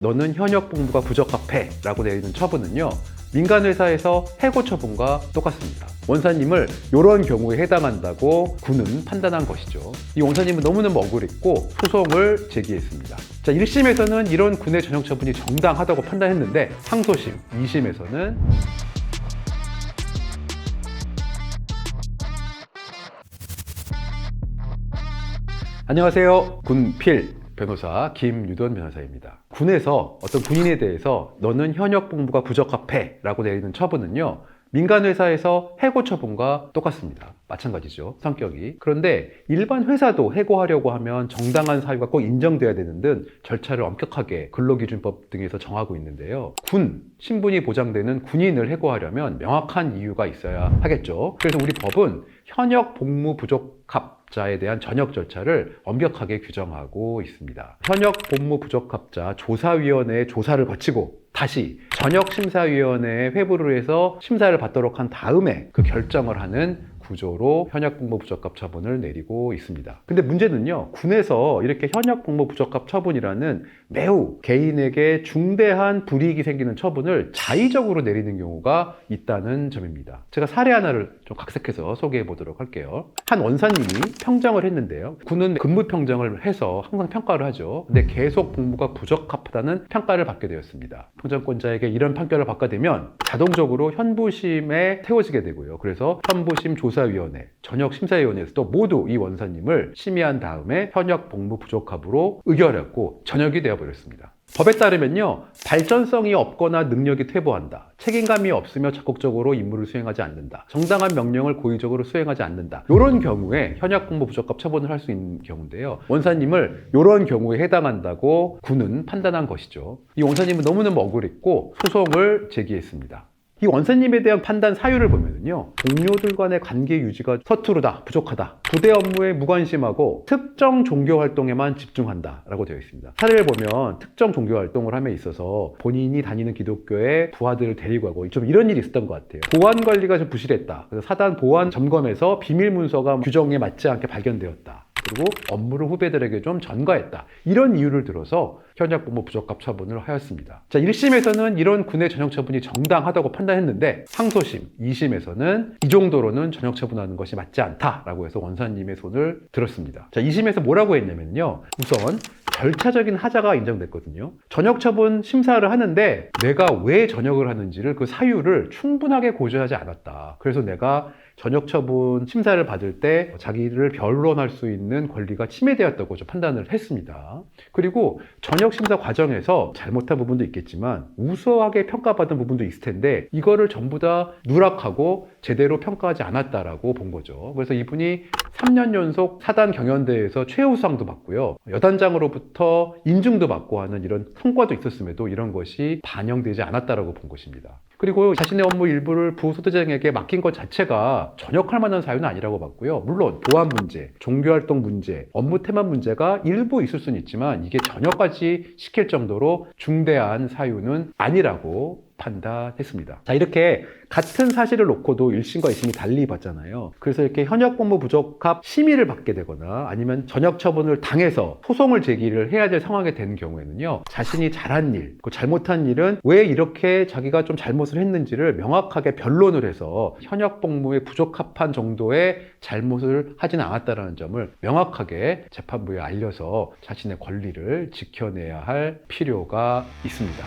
너는 현역 복무가 부적합해 라고 내리는 처분은요, 민간회사에서 해고 처분과 똑같습니다. 원사님을 이런 경우에 해당한다고 군은 판단한 것이죠. 이 원사님은 너무너무 억울했고 소송을 제기했습니다. 자, 1심에서는 이런 군의 전역 처분이 정당하다고 판단했는데 항소심 2심에서는 안녕하세요. 군필 변호사 김유돈 변호사입니다. 군에서 어떤 군인에 대해서 너는 현역 복무가 부적합해 라고 내리는 처분은요, 민간회사에서 해고 처분과 똑같습니다. 마찬가지죠, 성격이. 그런데 일반 회사도 해고하려고 하면 정당한 사유가 꼭 인정돼야 되는 등 절차를 엄격하게 근로기준법 등에서 정하고 있는데요, 군, 신분이 보장되는 군인을 해고하려면 명확한 이유가 있어야 하겠죠. 그래서 우리 법은 현역 복무 부적합자에 대한 전역 절차를 엄격하게 규정하고 있습니다. 현역 복무 부적합자 조사위원회의 조사를 거치고 다시 전역심사위원회에 회부를 해서 심사를 받도록 한 다음에 그 결정을 하는 구조로 현역 복무 부적합 처분을 내리고 있습니다. 근데 문제는요, 군에서 이렇게 현역 복무 부적합 처분이라는 매우 개인에게 중대한 불이익이 생기는 처분을 자의적으로 내리는 경우가 있다는 점입니다. 제가 사례 하나를 좀 각색해서 소개해 보도록 할게요. 한 원사님이 평정을 했는데요, 군은 근무 평정을 해서 항상 평가를 하죠. 근데 계속 복무가 부적합하다는 평가를 받게 되었습니다. 평정권자에게 이런 판결을 받게 되면 자동적으로 현부심에 태워지게 되고요. 그래서 현부심 조사위원회, 전역심사위원회에서도 모두 이 원사님을 심의한 다음에 현역 복무 부적합으로 의결했고 전역이 되어버렸습니다. 법에 따르면요, 발전성이 없거나 능력이 퇴보한다, 책임감이 없으며 적극적으로 임무를 수행하지 않는다, 정당한 명령을 고의적으로 수행하지 않는다, 이런 경우에 현역 복무 부적합 처분을 할 수 있는 경우인데요, 원사님을 이런 경우에 해당한다고 군은 판단한 것이죠. 이 원사님은 너무너무 억울했고 소송을 제기했습니다. 이 원사님에 대한 판단 사유를 보면요, 동료들 간의 관계 유지가 서투르다, 부족하다, 부대 업무에 무관심하고 특정 종교 활동에만 집중한다 라고 되어 있습니다. 사례를 보면 특정 종교 활동을 함에 있어서 본인이 다니는 기독교에 부하들을 데리고 가고 좀 이런 일이 있었던 것 같아요. 보안 관리가 좀 부실했다, 그래서 사단 보안 점검에서 비밀 문서가 규정에 맞지 않게 발견되었다, 그리고 업무를 후배들에게 좀 전가했다, 이런 이유를 들어서 현역 복무 부적합 처분을 하였습니다. 자, 1심에서는 이런 군의 전역 처분이 정당하다고 판단했는데 항소심 2심에서는 이 정도로는 전역 처분하는 것이 맞지 않다라고 해서 원사님의 손을 들었습니다. 자, 2심에서 뭐라고 했냐면요, 우선 절차적인 하자가 인정됐거든요. 전역 처분 심사를 하는데 내가 왜 전역을 하는지를 그 사유를 충분하게 고려하지 않았다. 그래서 내가 전역 처분 심사를 받을 때 자기를 변론할 수 있는 권리가 침해되었다고 판단을 했습니다. 그리고 전역 심사 과정에서 잘못한 부분도 있겠지만 우수하게 평가받은 부분도 있을 텐데 이거를 전부 다 누락하고 제대로 평가하지 않았다라고 본 거죠. 그래서 이분이 3년 연속 사단 경연대회에서 최우수상도 받고요, 여단장으로부터 인증도 받고 하는 이런 성과도 있었음에도 이런 것이 반영되지 않았다라고 본 것입니다. 그리고 자신의 업무 일부를 부소대장에게 맡긴 것 자체가 전역할 만한 사유는 아니라고 봤고요. 물론 보안 문제, 종교활동 문제, 업무 태만 문제가 일부 있을 수는 있지만 이게 전역까지 시킬 정도로 중대한 사유는 아니라고 판단했습니다. 자, 이렇게 같은 사실을 놓고도 1심과 2심이 달리 봤잖아요. 그래서 이렇게 현역 복무 부적합 심의를 받게 되거나 아니면 전역 처분을 당해서 소송을 제기를 해야 될 상황이 되는 경우에는요, 자신이 잘한 일, 그 잘못한 일은 왜 이렇게 자기가 좀 잘못을 했는지를 명확하게 변론을 해서 현역 복무에 부적합한 정도의 잘못을 하지는 않았다는 점을 명확하게 재판부에 알려서 자신의 권리를 지켜내야 할 필요가 있습니다.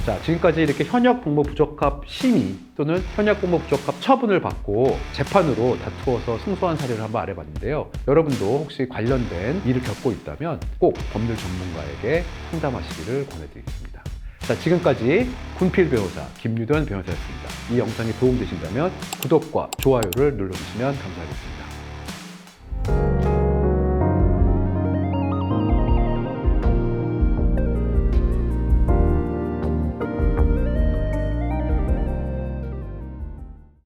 자, 지금까지 이렇게 현역 복무 부적합 심의 또는 현역 복무 부적합 처분을 받고 재판으로 다투어서 승소한 사례를 한번 알아봤는데요, 여러분도 혹시 관련된 일을 겪고 있다면 꼭 법률 전문가에게 상담하시기를 권해드리겠습니다. 자, 지금까지 군필 변호사 김유돈 변호사였습니다. 이 영상이 도움되신다면 구독과 좋아요를 눌러주시면 감사하겠습니다.